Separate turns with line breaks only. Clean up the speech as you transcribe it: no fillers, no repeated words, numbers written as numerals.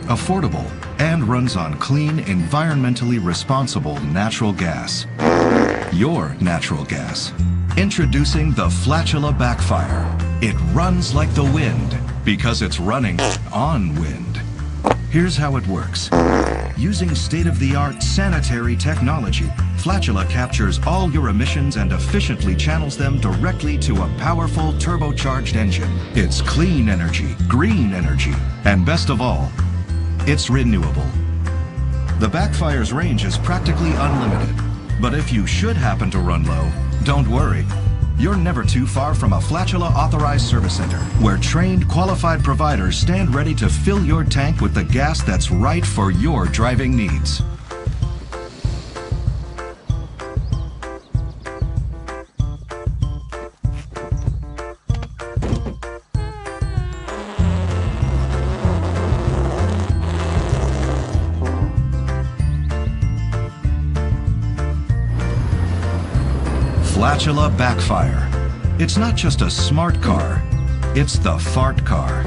affordable, and runs on clean, environmentally responsible natural gas. Your natural gas. Introducing the Flatula Backfire. It runs like the wind because it's running on wind. Here's how it works. Using state-of-the-art sanitary technology, Flatula captures all your emissions and efficiently channels them directly to a powerful turbocharged engine. It's clean energy, green energy, and best of all, it's renewable. The Backfire's range is practically unlimited, but if you should happen to run low, don't worry. You're never too far from a Flatula authorized service center, where trained, qualified providers stand ready to fill your tank with the gas that's right for your driving needs. Flatula Backfire. It's not just a smart car, it's the fart car.